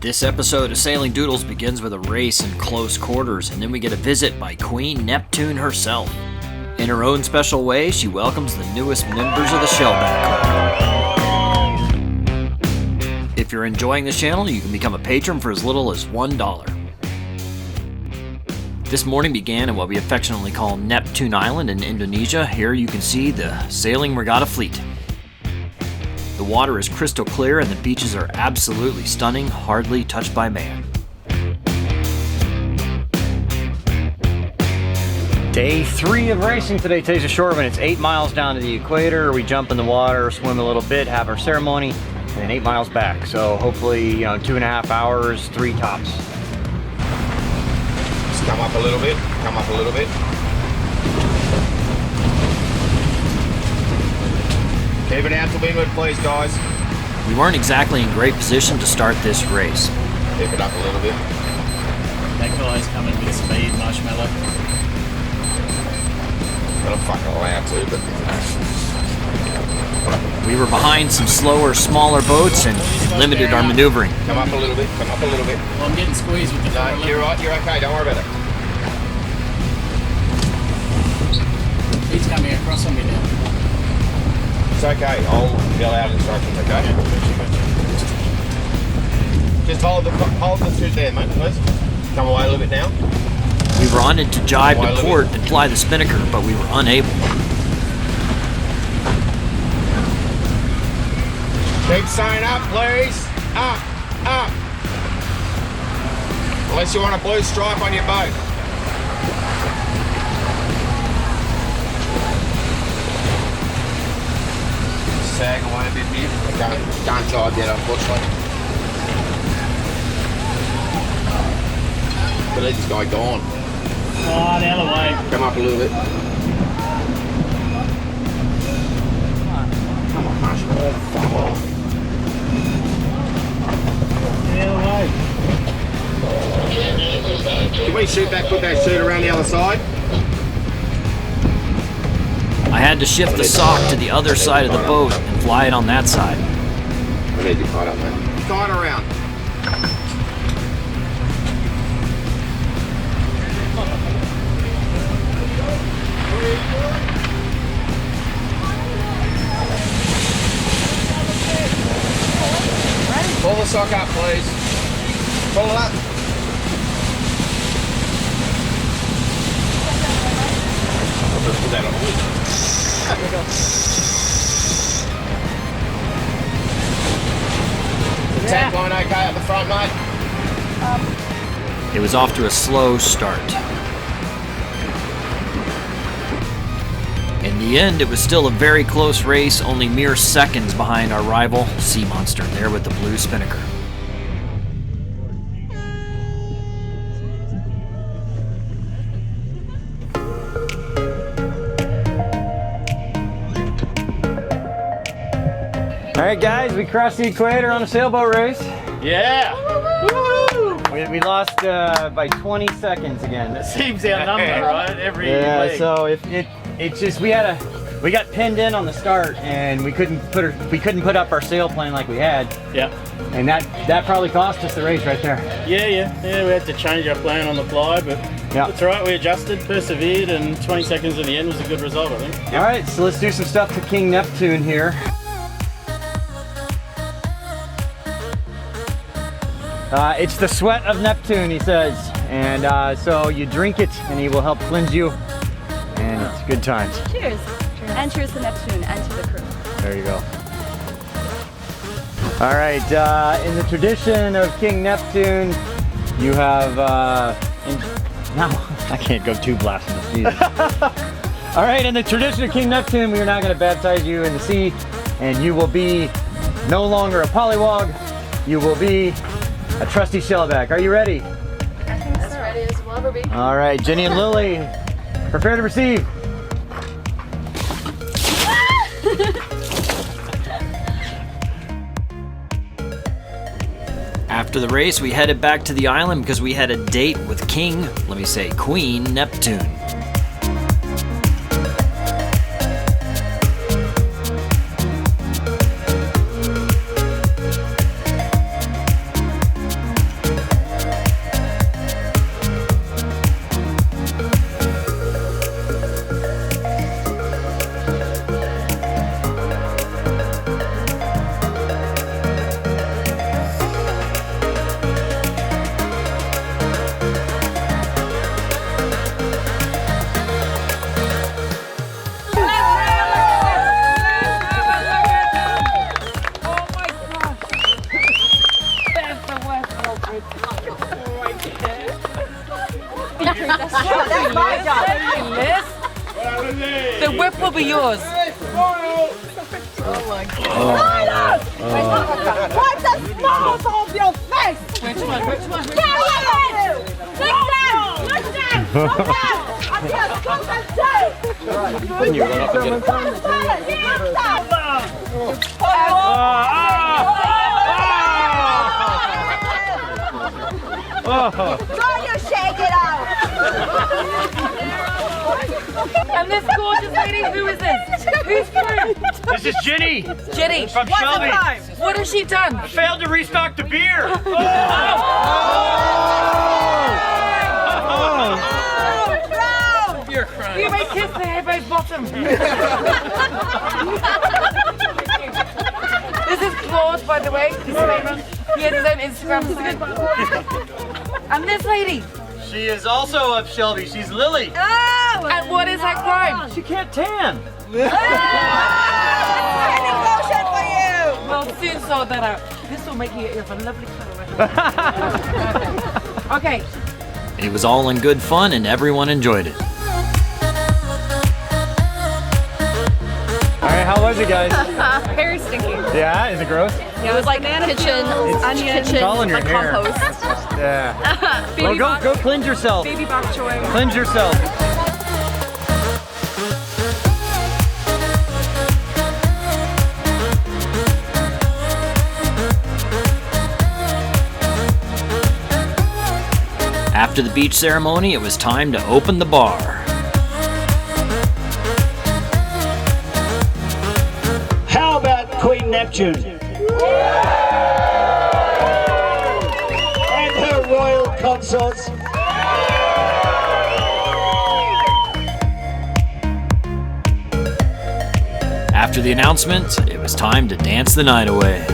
This episode of Sailing Doodles begins with a race in close quarters, and then we get a visit by Queen Neptune herself. In her own special way, she welcomes the newest members of the Shellback Club. If you're enjoying this channel, you can become a patron for as little as $1. This morning began in what we affectionately call Neptune Island in Indonesia. Here you can see the sailing regatta fleet. The water is crystal clear and the beaches are absolutely stunning, hardly touched by man. Day 3 of racing today. Today's a short one. It's 8 miles down to the equator. We jump in the water, swim a little bit, have our ceremony, and then 8 miles back. So hopefully, 2.5 hours, 3 tops. Just come up a little bit, come up a little bit. Keep it out to windward, please, guys. We weren't exactly in great position to start this race. Keep it up a little bit. That guy's coming with speed, Marshmallow. Well, I'm fucking allowed to, but... We were behind some slower, smaller boats and it limited our maneuvering. Come up a little bit, come up a little bit. Well, I'm getting squeezed with the... No, you're right, you're okay, don't worry about it. He's coming across on me now. It's okay, I'll yell out instructions, okay? Just hold the suit there, mate, please. Come away a little bit now. We wanted to jibe to port and fly the spinnaker, but we were unable. Keep saying up, please. Up, up. Unless you want a blue stripe on your boat. Sag away a bit here. Can't jibe yet, unfortunately. But let this guy gone. Oh, the other way. Come up a little bit. Come on, Marshall. Fuck off. The other way. Can we shoot back, put that suit around the other side? I had to shift the sock to the other side of the boat and fly it on that side. I need you tied up, man. Tie it around. Pull the sock up, please. Pull it up. I'll just put that on. The tank line okay at the front, mate? It was off to a slow start. In the end, it was still a very close race, only mere seconds behind our rival, Sea Monster, there with the blue spinnaker. All right, guys, we crossed the equator on a sailboat race. Yeah! We lost by 20 seconds again. It seems our number, right? Every leg. So it's just we got pinned in on the start and we couldn't put up our sail plan like we had. Yeah. And that probably cost us the race right there. Yeah. We had to change our plan on the fly, but Yeah. it's all right. We adjusted, persevered, and 20 seconds at the end was a good result, I think. All right, so let's do some stuff to King Neptune here. It's the sweat of Neptune, he says, and so you drink it and he will help cleanse you, and it's good times. Cheers. And cheers to Neptune and to the crew. There you go. All right, in the tradition of King Neptune, you have, no, I can't go too blasphemous, Jesus. All right, in the tradition of King Neptune, we are now going to baptize you in the sea, and you will be no longer a pollywog, you will be a trusty shellback. Are you ready? I think so. As ready as we'll ever be. All right, Jenny and Lily, prepare to receive. After the race, we headed back to the island because we had a date with Queen Neptune. That's my job. Liz, the whip will be yours. Wipe the smiles off your face! Which one? Which one? Look down! Look down! Look down! I feel something too! Then you run up and get it. Try to shake it out! And this gorgeous lady, who is this? Who's through? This is Ginny Jenny. from Shelby. What has she done? Failed to restock the beer. You're crying. You may kiss the hairbo's bottom. This is Claude, by the way. Disclaimer. He has his own Instagram site. And this lady. She is also of Shelby. She's Lily. And what is her crime? She can't tan. Standing motion for you! We'll soon sort that out. This will make you have a lovely color. Okay. It was all in good fun and everyone enjoyed it. All right, how was it, guys? Very stinky. Yeah, is it gross? It was like kitchen, onion, It's all in your hair. compost. Yeah. Baby Well, go cleanse yourself. Baby bok choy. Cleanse yourself. After the beach ceremony, it was time to open the bar. How about Queen Neptune? And her royal consorts. After the announcement, it was time to dance the night away.